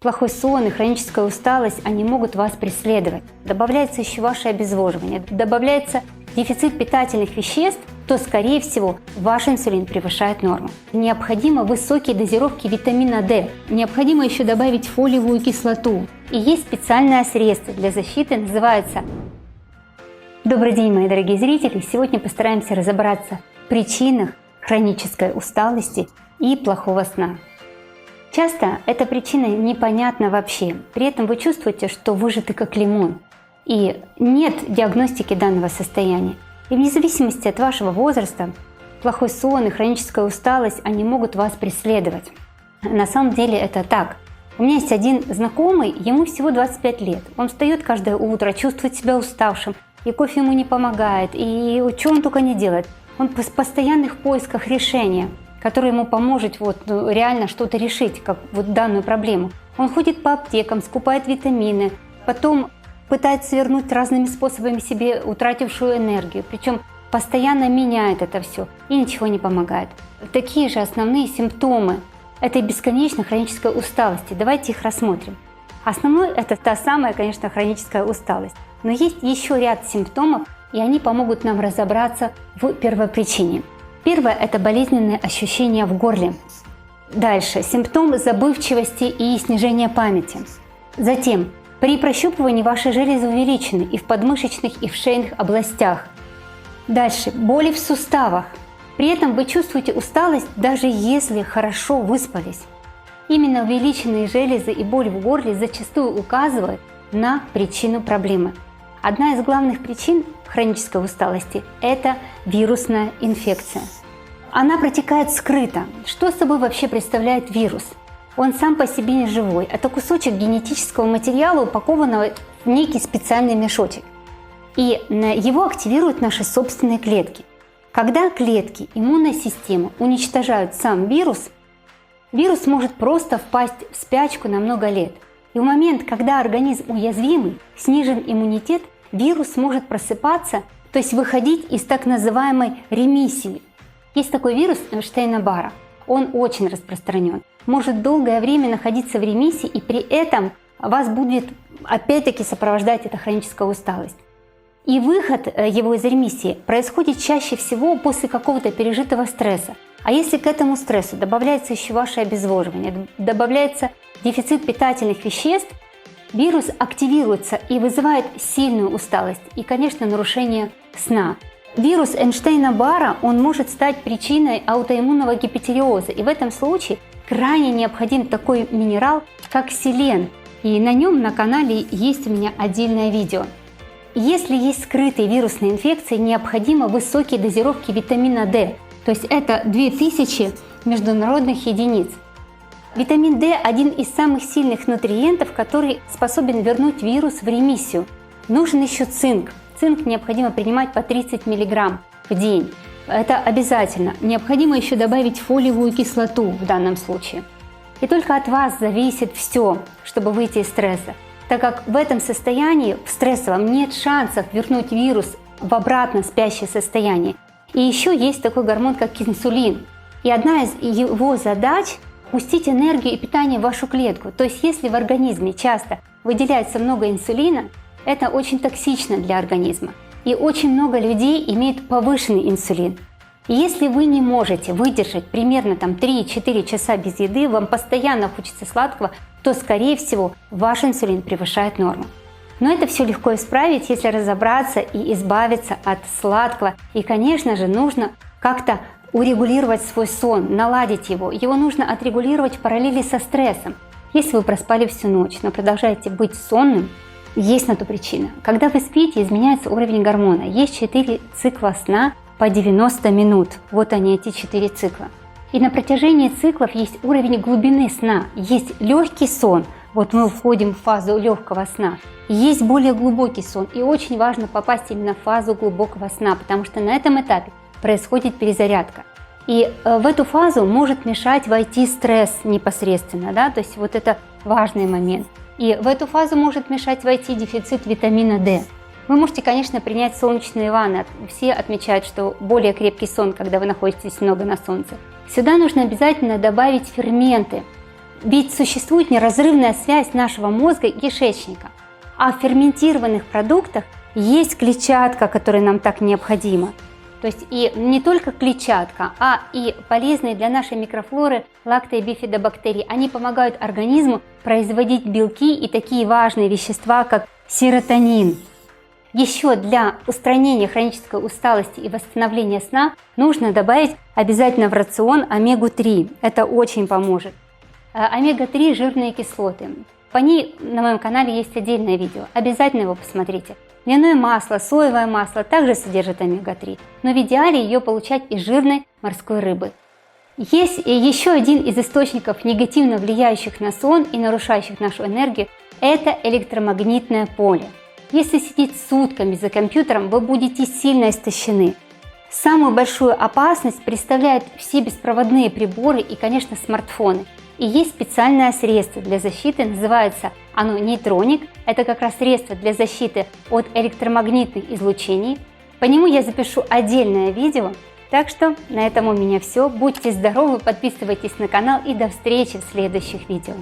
Плохой сон и хроническая усталость, они могут вас преследовать. Добавляется еще ваше обезвоживание, добавляется дефицит питательных веществ, то, скорее всего, ваш инсулин превышает норму. Необходимы высокие дозировки витамина D. Необходимо еще добавить фолиевую кислоту. И есть специальное средство для защиты, называется... Добрый день, мои дорогие зрители! Сегодня постараемся разобраться в причинах хронической усталости и плохого сна. Часто эта причина непонятна вообще. При этом вы чувствуете, что выжаты как лимон. И нет диагностики данного состояния. И вне зависимости от вашего возраста, плохой сон и хроническая усталость, они могут вас преследовать. На самом деле это так. У меня есть один знакомый, ему всего 25 лет. Он встает каждое утро, чувствует себя уставшим, и кофе ему не помогает, и что он только не делает. Он в постоянных поисках решения, которое ему поможет реально что-то решить, как данную проблему. Он ходит по аптекам, скупает витамины, потом пытается вернуть разными способами себе утратившую энергию, причем постоянно меняет это все и ничего не помогает. Такие же основные симптомы этой бесконечной хронической усталости. Давайте их рассмотрим. Основной – это та самая, конечно, хроническая усталость. Но есть еще ряд симптомов, и они помогут нам разобраться в первопричине. Первое – это болезненные ощущения в горле. Дальше – симптом забывчивости и снижения памяти. Затем при прощупывании ваши железы увеличены и в подмышечных, и в шейных областях. Дальше – боли в суставах. При этом вы чувствуете усталость, даже если хорошо выспались. Именно увеличенные железы и боль в горле зачастую указывают на причину проблемы. Одна из главных причин хронической усталости – это вирусная инфекция. Она протекает скрыто. Что собой вообще представляет вирус? Он сам по себе не живой. Это кусочек генетического материала, упакованного в некий специальный мешочек. И его активируют наши собственные клетки. Когда клетки иммунной системы уничтожают сам вирус, вирус может просто впасть в спячку на много лет. И в момент, когда организм уязвимый, снижен иммунитет, вирус может просыпаться, то есть выходить из так называемой ремиссии. Есть такой вирус Эйнштейна-Барра. Он очень распространен. Может долгое время находиться в ремиссии, и при этом вас будет опять-таки сопровождать эта хроническая усталость. И выход его из ремиссии происходит чаще всего после какого-то пережитого стресса. А если к этому стрессу добавляется еще ваше обезвоживание, добавляется дефицит питательных веществ, вирус активируется и вызывает сильную усталость и, конечно, нарушение сна. Вирус Эйнштейна-Барра, он может стать причиной аутоиммунного гипотериоза. И в этом случае крайне необходим такой минерал, как селен. И на нем на канале есть у меня отдельное видео. Если есть скрытые вирусные инфекции, необходимы высокие дозировки витамина D. То есть это 2000 международных единиц. Витамин D – один из самых сильных нутриентов, который способен вернуть вирус в ремиссию. Нужен еще цинк. Цинк необходимо принимать по 30 мг в день. Это обязательно. Необходимо еще добавить фолиевую кислоту в данном случае. И только от вас зависит все, чтобы выйти из стресса, так как в этом состоянии, в стрессовом, нет шансов вернуть вирус в обратно спящее состояние. И еще есть такой гормон, как инсулин. И одна из его задач – пустить энергию и питание в вашу клетку. То есть если в организме часто выделяется много инсулина, это очень токсично для организма. И очень много людей имеют повышенный инсулин. И если вы не можете выдержать примерно 3-4 часа без еды, вам постоянно хочется сладкого, то, скорее всего, ваш инсулин превышает норму. Но это все легко исправить, если разобраться и избавиться от сладкого. И, конечно же, нужно как-то урегулировать свой сон, наладить его. Его нужно отрегулировать в параллели со стрессом. Если вы проспали всю ночь, но продолжаете быть сонным, есть на то причина. Когда вы спите, изменяется уровень гормона. Есть 4 цикла сна по 90 минут. Вот они, эти 4 цикла. И на протяжении циклов есть уровень глубины сна. Есть легкий сон. Вот мы входим в фазу легкого сна. Есть более глубокий сон. И очень важно попасть именно в фазу глубокого сна, потому что на этом этапе происходит перезарядка. И в эту фазу может мешать войти стресс непосредственно. Да? То есть вот это важный момент. И в эту фазу может мешать войти дефицит витамина D. Вы можете, конечно, принять солнечные ванны. Все отмечают, что более крепкий сон, когда вы находитесь много на солнце. Сюда нужно обязательно добавить ферменты. Ведь существует неразрывная связь нашего мозга и кишечника. А в ферментированных продуктах есть клетчатка, которая нам так необходима. То есть и не только клетчатка, а и полезные для нашей микрофлоры лактобифидобактерии. Они помогают организму производить белки и такие важные вещества, как серотонин. Еще для устранения хронической усталости и восстановления сна нужно добавить обязательно в рацион омегу-3. Это очень поможет. Омега-3 – жирные кислоты. По ней на моем канале есть отдельное видео. Обязательно его посмотрите. Льняное масло, соевое масло также содержит омега-3, но в идеале ее получать из жирной морской рыбы. Есть еще один из источников, негативно влияющих на сон и нарушающих нашу энергию – это электромагнитное поле. Если сидеть сутками за компьютером, вы будете сильно истощены. Самую большую опасность представляют все беспроводные приборы и, конечно, смартфоны. И есть специальное средство для защиты, называется оно нейтроник. Это как раз средство для защиты от электромагнитных излучений. По нему я запишу отдельное видео. Так что на этом у меня все. Будьте здоровы, подписывайтесь на канал и до встречи в следующих видео.